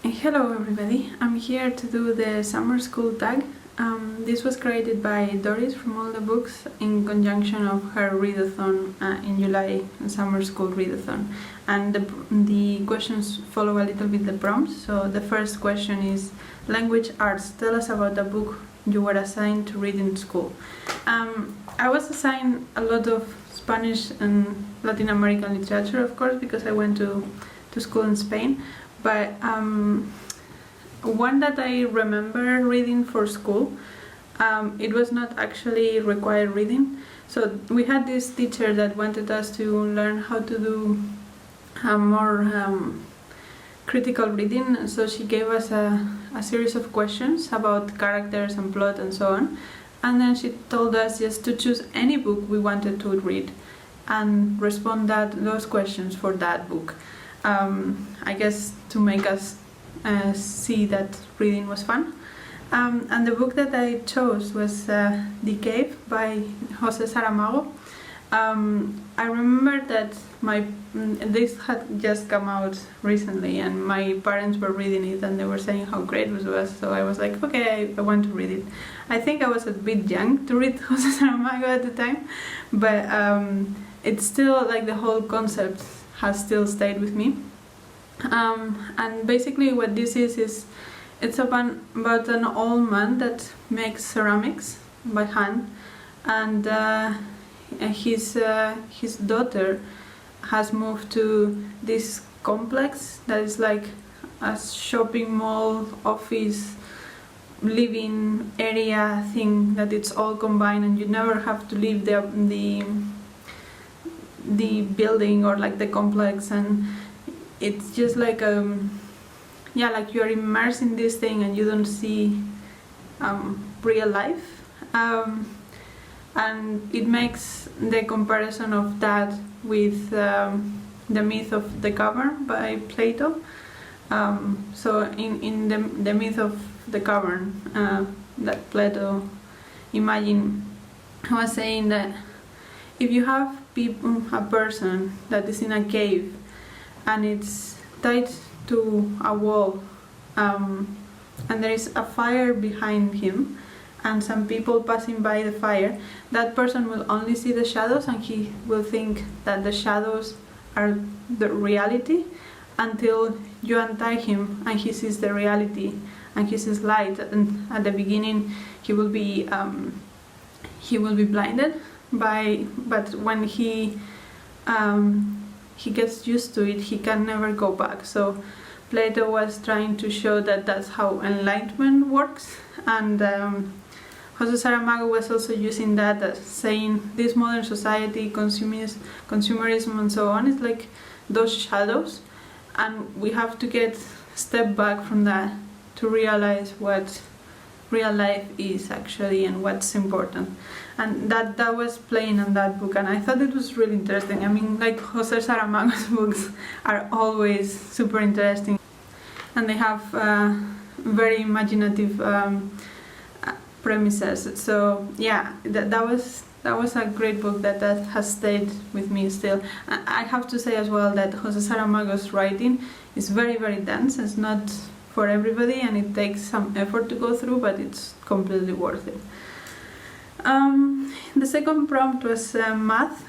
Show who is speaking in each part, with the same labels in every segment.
Speaker 1: Hello everybody, I'm here to do the summer school tag. This was created by Doris from All the Books in conjunction of her readathon in July, summer school readathon. And the questions follow a little bit the prompts. So the first question is language arts. Tell us about a book you were assigned to read in school. I was assigned a lot of Spanish and Latin American literature, of course, because I went to school in Spain. But one that I remember reading for school, it was not actually required reading. So we had this teacher that wanted us to learn how to do more critical reading. So she gave us a series of questions about characters and plot and so on. And then she told us just to choose any book we wanted to read and respond those questions for that book. I guess to make us see that reading was fun. And the book that I chose was The Cave by José Saramago. I remember that this had just come out recently and my parents were reading it and they were saying how great it was, so I was like, okay, I want to read it. I think I was a bit young to read José Saramago at the time, but it's still like the whole concept has still stayed with me. And basically what this is it's about an old man that makes ceramics by hand, and his daughter has moved to this complex that is like a shopping mall, office, living area thing, that it's all combined and you never have to leave the building or like the complex, and it's just like like you're immersed in this thing and you don't see real life, and it makes the comparison of that with the myth of the cavern by Plato. So in the myth of the cavern that Plato imagined, I was saying that if you have a person that is in a cave and it's tied to a wall, and there is a fire behind him and some people passing by the fire, that person will only see the shadows and he will think that the shadows are the reality until you untie him and he sees the reality and he sees light. And at the beginning he will be blinded but when he gets used to it, he can never go back. So Plato was trying to show that that's how enlightenment works, and José Saramago was also using that as saying this modern society, consumerism and so on, is like those shadows, and we have to get a step back from that to realize what real life is actually and what's important. And that was playing on that book, and I thought it was really interesting. I mean, like José Saramago's books are always super interesting and they have very imaginative premises. So yeah, that was a great book that has stayed with me still. I have to say as well that José Saramago's writing is very, very dense. It's not for everybody and it takes some effort to go through, but it's completely worth it. The second prompt was math.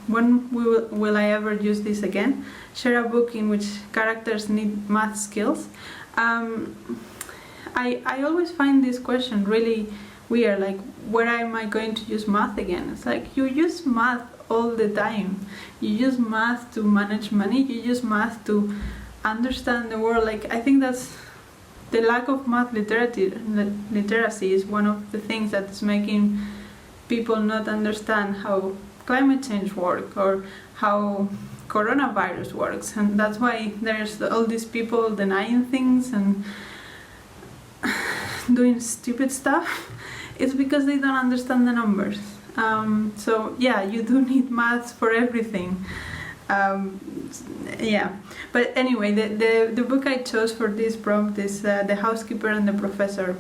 Speaker 1: When will I ever use this again? Share a book in which characters need math skills. I always find this question really weird, like where am I going to use math again? It's like you use math all the time. You use math to manage money, you use math to understand the world. Like I think that's the lack of math literacy is one of the things that's making people not understand how climate change works or how coronavirus works, and that's why there's all these people denying things and doing stupid stuff. It's because they don't understand the numbers. So yeah, you do need maths for everything. But anyway, the book I chose for this prompt is The Housekeeper and the Professor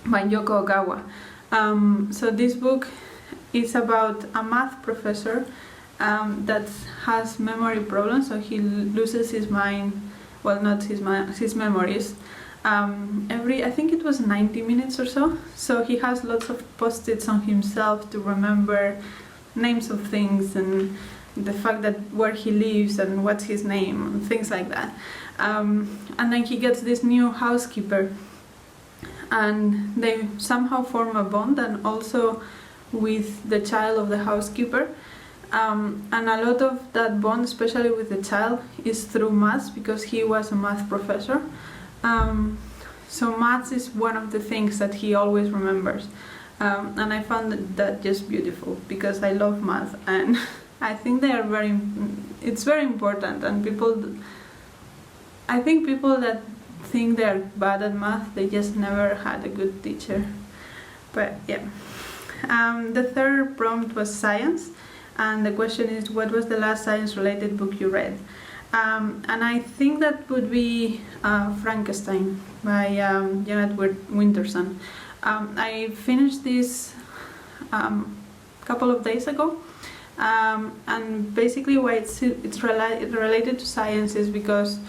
Speaker 1: by Yoko Ogawa. So this book is about a math professor that has memory problems, so he loses his mind well, not his memories. I think it was 90 minutes or so. So he has lots of post-its on himself to remember names of things and the fact that where he lives and what's his name and things like that. And then he gets this new housekeeper, and they somehow form a bond, and also with the child of the housekeeper. And a lot of that bond, especially with the child, is through maths, because he was a math professor. So maths is one of the things that he always remembers. And I found that just beautiful, because I love math, and I think it's very important. And I think people that think they're bad at math, they just never had a good teacher. But yeah. The third prompt was science, and the question is, what was the last science-related book you read? And I think that would be Frankenstein by Janet Winterson. I finished this couple of days ago, and basically why it's related to science is because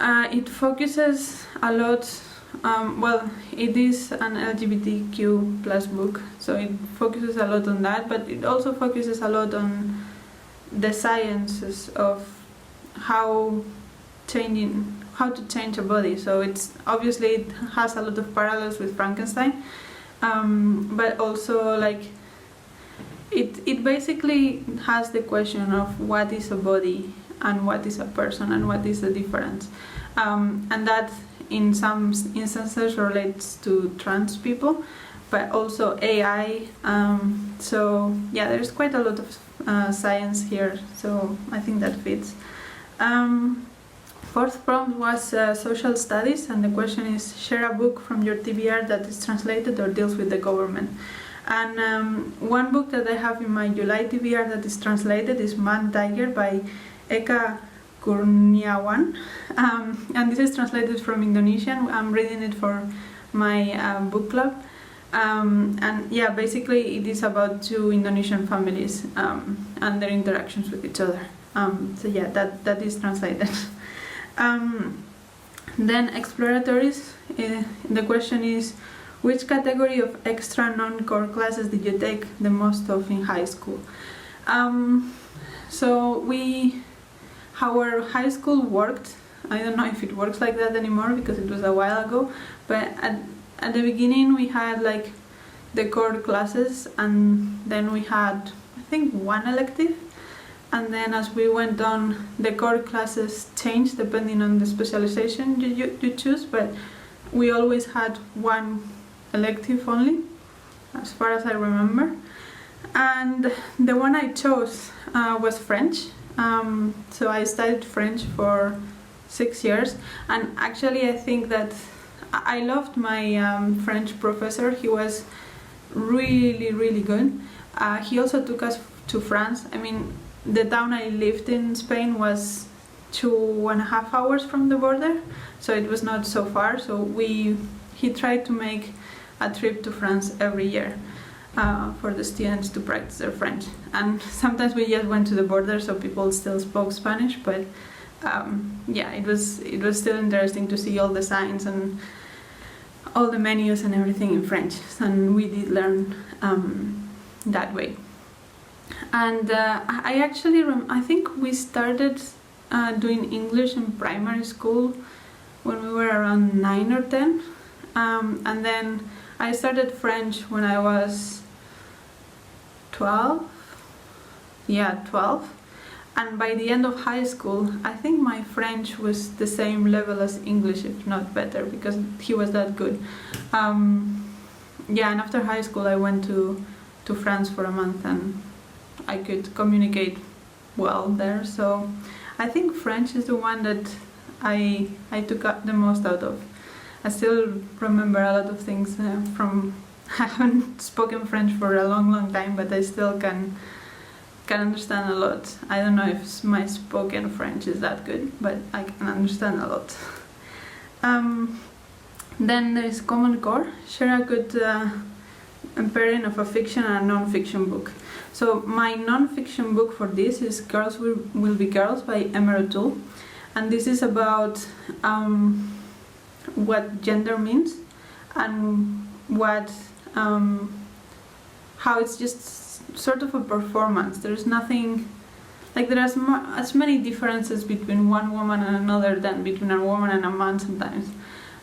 Speaker 1: it focuses a lot. Well, it is an LGBTQ plus book, so it focuses a lot on that, but it also focuses a lot on the sciences of how to change a body. So it's obviously, it has a lot of parallels with Frankenstein, but also like it basically has the question of what is a body and what is a person and what is the difference, and that in some instances relates to trans people, but also AI. So yeah, there's quite a lot of science here, so I think that fits. Fourth prompt was social studies, and the question is, share a book from your TBR that is translated or deals with the government. And one book that I have in my July TBR that is translated is Man Tiger by Eka Kurniawan, and this is translated from Indonesian. I'm reading it for my book club, and yeah, basically it is about two Indonesian families and their interactions with each other. So yeah, that is translated. Then Exploratories, the question is, which category of extra non-core classes did you take the most of in high school? So our high school worked. I don't know if it works like that anymore because it was a while ago, but at the beginning we had like the core classes, and then we had, I think, one elective, and then as we went on, the core classes changed depending on the specialization you choose, but we always had one elective only, as far as I remember. And the one I chose was French. So I studied French for 6 years, and actually I think that I loved my French professor. He was really, really good. He also took us to France. I mean, the town I lived in Spain was 2.5 hours from the border, so it was not so far. So he tried to make a trip to France every year for the students to practice their French. And sometimes we just went to the border, so people still spoke Spanish, but yeah, it was still interesting to see all the signs and all the menus and everything in French, and we did learn that way. And I actually I think we started doing English in primary school when we were around 9 or 10, and then I started French when I was 12. Yeah, 12. And by the end of high school, I think my French was the same level as English, if not better, because he was that good. Yeah, and after high school I went to France for a month, and I could communicate well there. So I think French is the one that I took the most out of. I still remember a lot of things from... I haven't spoken French for a long, long time, but I still can understand a lot. I don't know if my spoken French is that good, but I can understand a lot. Then there is Common Core. Share a good pairing of a fiction and a non-fiction book. So my non-fiction book for this is Girls Will Be Girls by Emer O'Toole. and this is about what gender means and what how it's just sort of a performance. There's nothing like there are as many differences between one woman and another than between a woman and a man sometimes,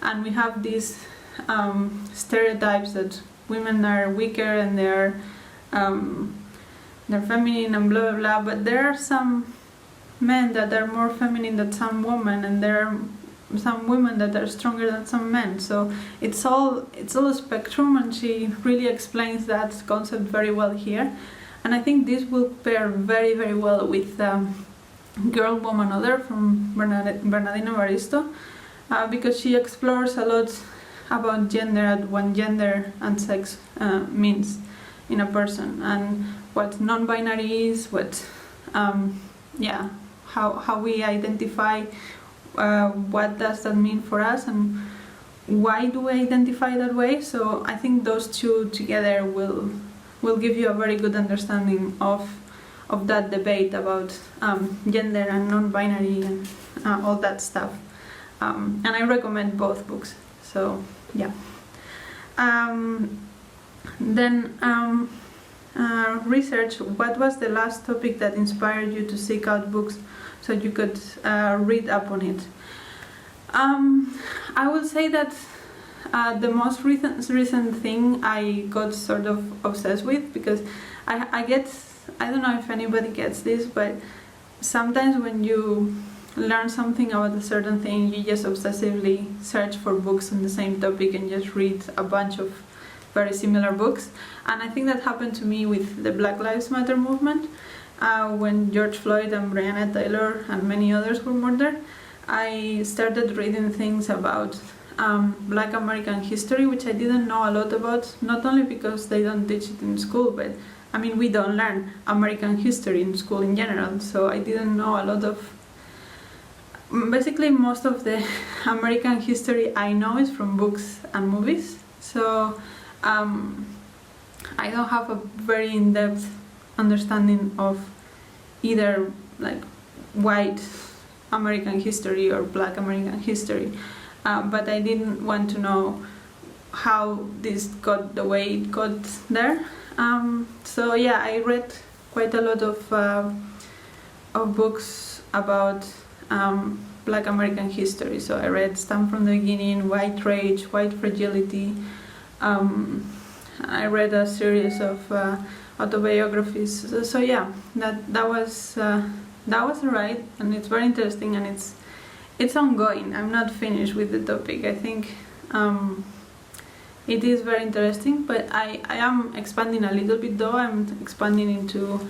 Speaker 1: and we have these stereotypes that women are weaker and they're feminine and blah blah blah, but there are some men that are more feminine than some women, and there are some women that are stronger than some men. So it's all a spectrum, and she really explains that concept very well here. And I think this will pair very, very well with Girl, Woman, Other from Bernardino Evaristo, because she explores a lot about gender and what gender and sex means in a person, and what non-binary is, what how we identify, what does that mean for us, and why do we identify that way. So I think those two together will give you a very good understanding of that debate about gender and non-binary and all that stuff. And I recommend both books. So yeah. Then research. What was the last topic that inspired you to seek out books so you could read up on it? I will say that the most recent thing I got sort of obsessed with, because I don't know if anybody gets this, but sometimes when you learn something about a certain thing, you just obsessively search for books on the same topic and just read a bunch of very similar books. And I think that happened to me with the Black Lives Matter movement. When George Floyd and Breonna Taylor and many others were murdered, I started reading things about Black American history, which I didn't know a lot about, not only because they don't teach it in school, but I mean, we don't learn American history in school in general, so I didn't know a lot of... Basically, most of the American history I know is from books and movies, so I don't have a very in-depth understanding of either like white American history or Black American history, but I didn't want to know how this got the way it got there. So yeah, I read quite a lot of books about Black American history. So I read Stand from the Beginning, White Rage, White Fragility. I read a series of autobiographies. So yeah, that was alright, and it's very interesting, and it's ongoing. I'm not finished with the topic. I think it is very interesting, but I am expanding a little bit though. I'm expanding into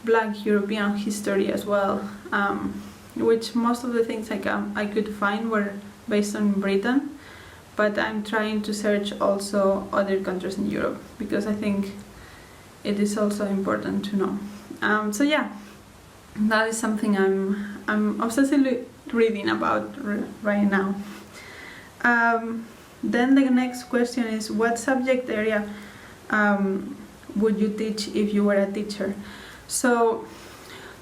Speaker 1: Black European history as well, which most of the things I could find were based on Britain, but I'm trying to search also other countries in Europe, because I think it is also important to know. So yeah, that is something I'm obsessively reading about right now. Then the next question is, what subject area would you teach if you were a teacher? So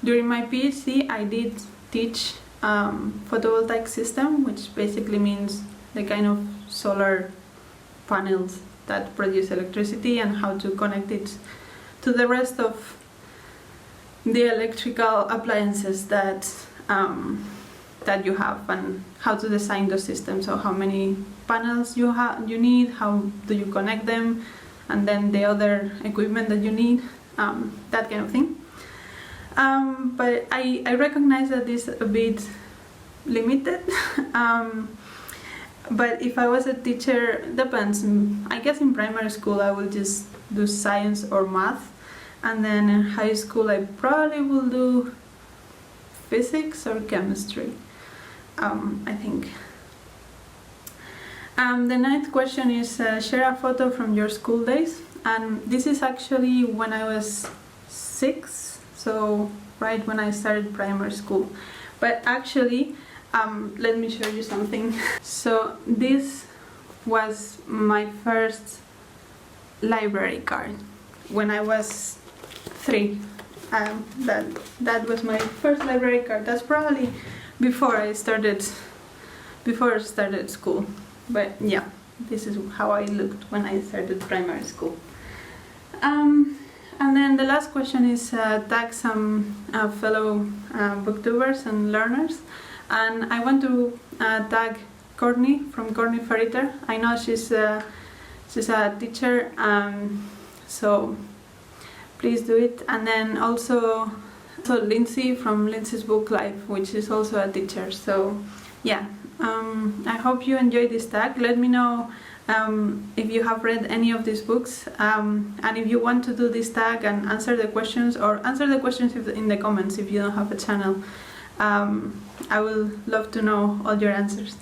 Speaker 1: during my PhD I did teach photovoltaic system, which basically means the kind of solar panels that produce electricity and how to connect it to the rest of the electrical appliances that you have, and how to design those systems. So how many panels you need, how do you connect them, and then the other equipment that you need, that kind of thing. But I recognize that it's a bit limited. But if I was a teacher, depends. I guess in primary school I will just do science or math, and then in high school I probably will do physics or chemistry, I think. The ninth question is, share a photo from your school days. And this is actually when I was 6, so right when I started primary school. But actually, let me show you something. So this was my first library card when I was 3. that was my first library card. That's probably before I started school. But yeah, this is how I looked when I started primary school. And then the last question is tag some fellow booktubers and learners. And I want to tag Courtney from Courtney Fariter. I know she's a teacher, so please do it. And then also Lindsay from Lindsay's Book Life, which is also a teacher. So yeah, I hope you enjoyed this tag. Let me know if you have read any of these books, and if you want to do this tag and answer the questions, or answer the questions in the comments if you don't have a channel. I will love to know all your answers.